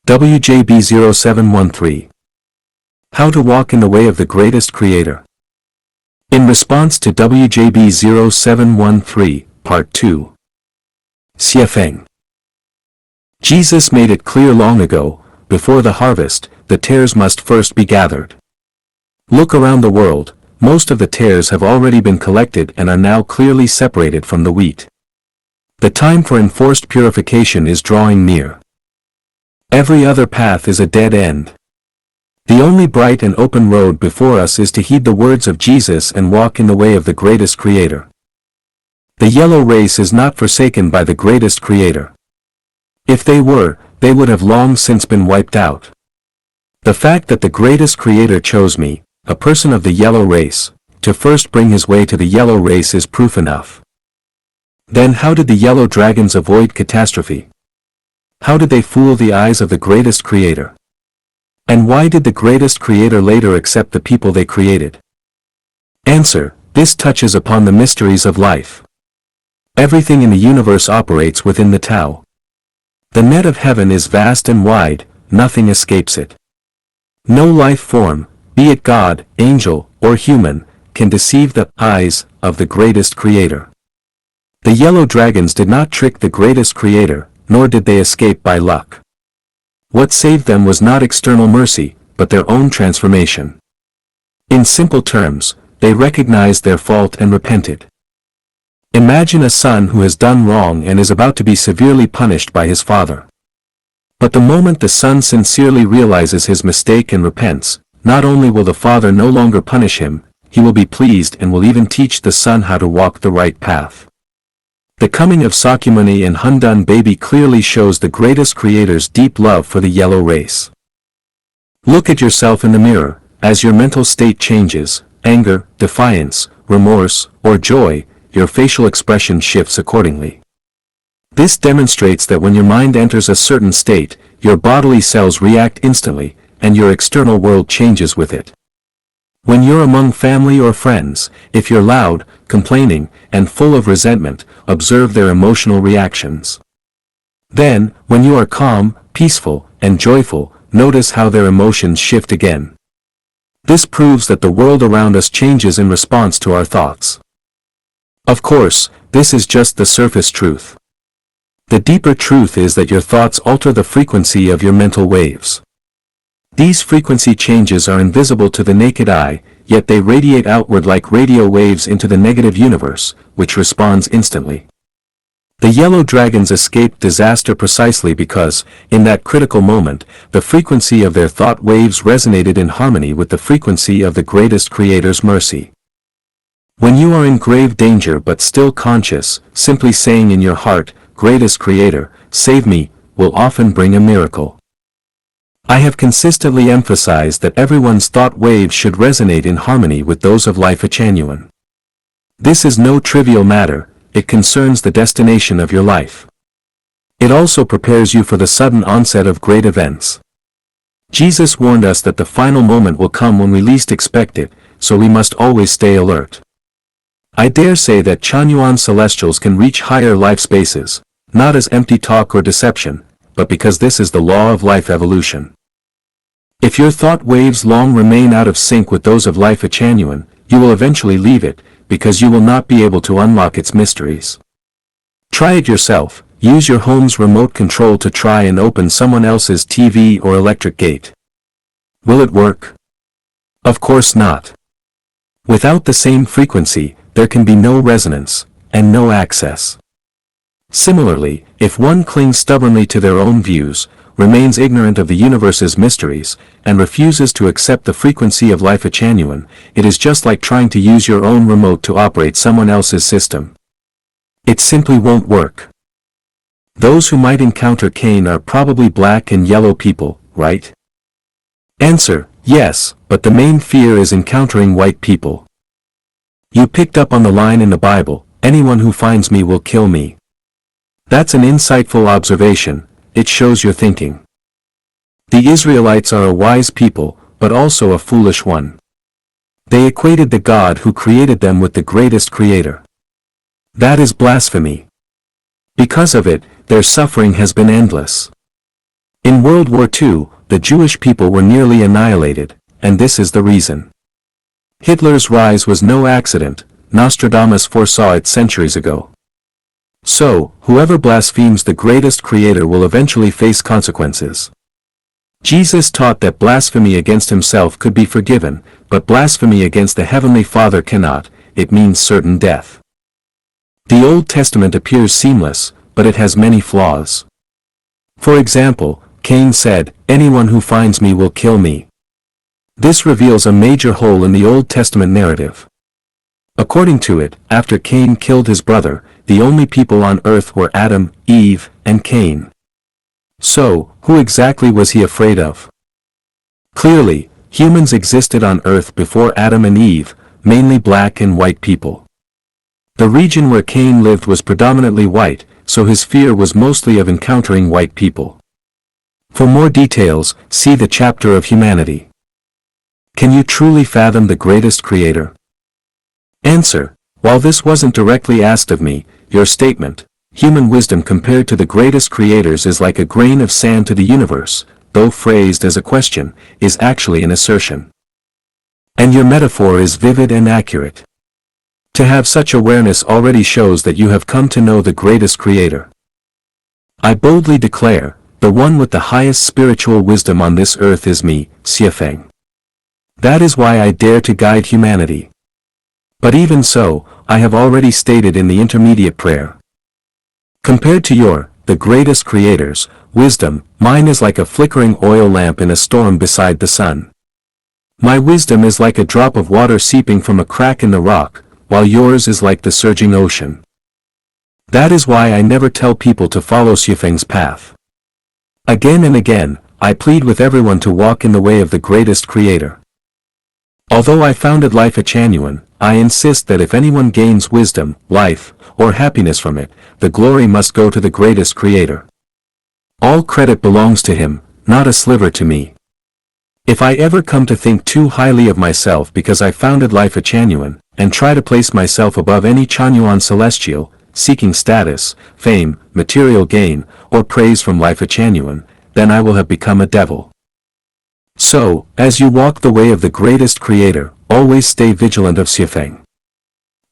WJB0713. How to walk in the way of the greatest Creator. In response to WJB0713, Part 2. Xiefeng. Jesus made it clear long ago, before the harvest, the tares must first be gathered. Look around the world, most of the tares have already been collected and are now clearly separated from the wheat. The time for enforced purification is drawing near. Every other path is a dead end. The only bright and open road before us is to heed the words of Jesus and walk in the way of the greatest Creator. The yellow race is not forsaken by the greatest Creator. If they were, they would have long since been wiped out. The fact that the greatest Creator chose me, a person of the yellow race, to first bring his way to the yellow race is proof enough. Then how did the yellow dragons avoid catastrophe? How did they fool the eyes of the greatest Creator? And why did the greatest Creator later accept the people they created? Answer: this touches upon the mysteries of life. Everything in the universe operates within the Tao. The net of heaven is vast and wide, nothing escapes it. No life form, be it God, angel, or human, can deceive the eyes of the greatest Creator. The yellow dragons did not trick the greatest Creator, nor did they escape by luck. What saved them was not external mercy, but their own transformation. In simple terms, they recognized their fault and repented. Imagine a son who has done wrong and is about to be severely punished by his father. But the moment the son sincerely realizes his mistake and repents, not only will the father no longer punish him, he will be pleased and will even teach the son how to walk the right path. The coming of Sakyamuni and Hundun baby clearly shows the greatest Creator's deep love for the yellow race. Look at yourself in the mirror. As your mental state changes, anger, defiance, remorse, or joy, your facial expression shifts accordingly. This demonstrates that when your mind enters a certain state, your bodily cells react instantly, and your external world changes with it. When you're among family or friends, if you're loud, complaining, and full of resentment, observe their emotional reactions. Then, when you are calm, peaceful, and joyful, notice how their emotions shift again. This proves that the world around us changes in response to our thoughts. Of course, this is just the surface truth. The deeper truth is that your thoughts alter the frequency of your mental waves. These frequency changes are invisible to the naked eye, yet they radiate outward like radio waves into the negative universe, which responds instantly. The yellow dragons escaped disaster precisely because, in that critical moment, the frequency of their thought waves resonated in harmony with the frequency of the greatest Creator's mercy. When you are in grave danger but still conscious, simply saying in your heart, "Greatest Creator, save me," will often bring a miracle. I have consistently emphasized that everyone's thought waves should resonate in harmony with those of Lifechanyuan. This is no trivial matter, it concerns the destination of your life. It also prepares you for the sudden onset of great events. Jesus warned us that the final moment will come when we least expect it, so we must always stay alert. I dare say that Chanyuan celestials can reach higher life spaces, not as empty talk or deception, but because this is the law of life evolution. If your thought waves long remain out of sync with those of Lifechanyuan, you will eventually leave it, because you will not be able to unlock its mysteries. Try it yourself. Use your home's remote control to try and open someone else's TV or electric gate. Will it work? Of course not. Without the same frequency, there can be no resonance, and no access. Similarly, if one clings stubbornly to their own views, remains ignorant of the universe's mysteries, and refuses to accept the frequency of Lifechanyuan, it is just like trying to use your own remote to operate someone else's system. It simply won't work. Those who might encounter Cain are probably black and yellow people, right? Answer: yes, but the main fear is encountering white people. You picked up on the line in the Bible, "Anyone who finds me will kill me." That's an insightful observation. It shows your thinking. The Israelites are a wise people, but also a foolish one. They equated the God who created them with the greatest Creator. That is blasphemy. Because of it, their suffering has been endless. In World War II, the Jewish people were nearly annihilated, and this is the reason. Hitler's rise was no accident, Nostradamus foresaw it centuries ago. So, whoever blasphemes the greatest creator will eventually face consequences. Jesus taught that blasphemy against himself could be forgiven, but blasphemy against the Heavenly Father cannot. It means certain death. The Old Testament appears seamless, but it has many flaws. For example, Cain said, "Anyone who finds me will kill me." This reveals a major hole in the Old Testament narrative. According to it, after Cain killed his brother, the only people on earth were Adam, Eve, and Cain. So, who exactly was he afraid of? Clearly, humans existed on earth before Adam and Eve, mainly black and white people. The region where Cain lived was predominantly white, so his fear was mostly of encountering white people. For more details, see the chapter of humanity. Can you truly fathom the greatest creator? Answer: while this wasn't directly asked of me, your statement, human wisdom compared to the greatest creators is like a grain of sand to the universe, though phrased as a question, is actually an assertion. And your metaphor is vivid and accurate. To have such awareness already shows that you have come to know the greatest creator. I boldly declare, the one with the highest spiritual wisdom on this earth is me, Xiefeng. That is why I dare to guide humanity. But even so, I have already stated in the intermediate prayer. Compared to the greatest creators, wisdom, mine is like a flickering oil lamp in a storm beside the sun. My wisdom is like a drop of water seeping from a crack in the rock, while yours is like the surging ocean. That is why I never tell people to follow Xiefeng's path. Again and again, I plead with everyone to walk in the way of the greatest creator. Although I founded Lifechanyuan, I insist that if anyone gains wisdom, life, or happiness from it, the glory must go to the greatest creator. All credit belongs to him, not a sliver to me. If I ever come to think too highly of myself because I founded Lifechanyuan, and try to place myself above any Chanyuan celestial, seeking status, fame, material gain, or praise from Lifechanyuan, then I will have become a devil. So, as you walk the way of the greatest creator, always stay vigilant of Xiefeng.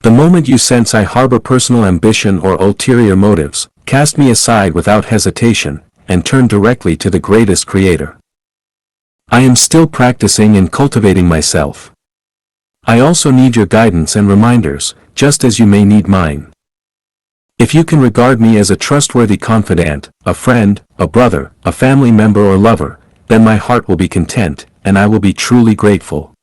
The moment you sense I harbor personal ambition or ulterior motives, cast me aside without hesitation, and turn directly to the greatest creator. I am still practicing and cultivating myself. I also need your guidance and reminders, just as you may need mine. If you can regard me as a trustworthy confidant, a friend, a brother, a family member or lover, then my heart will be content, and I will be truly grateful.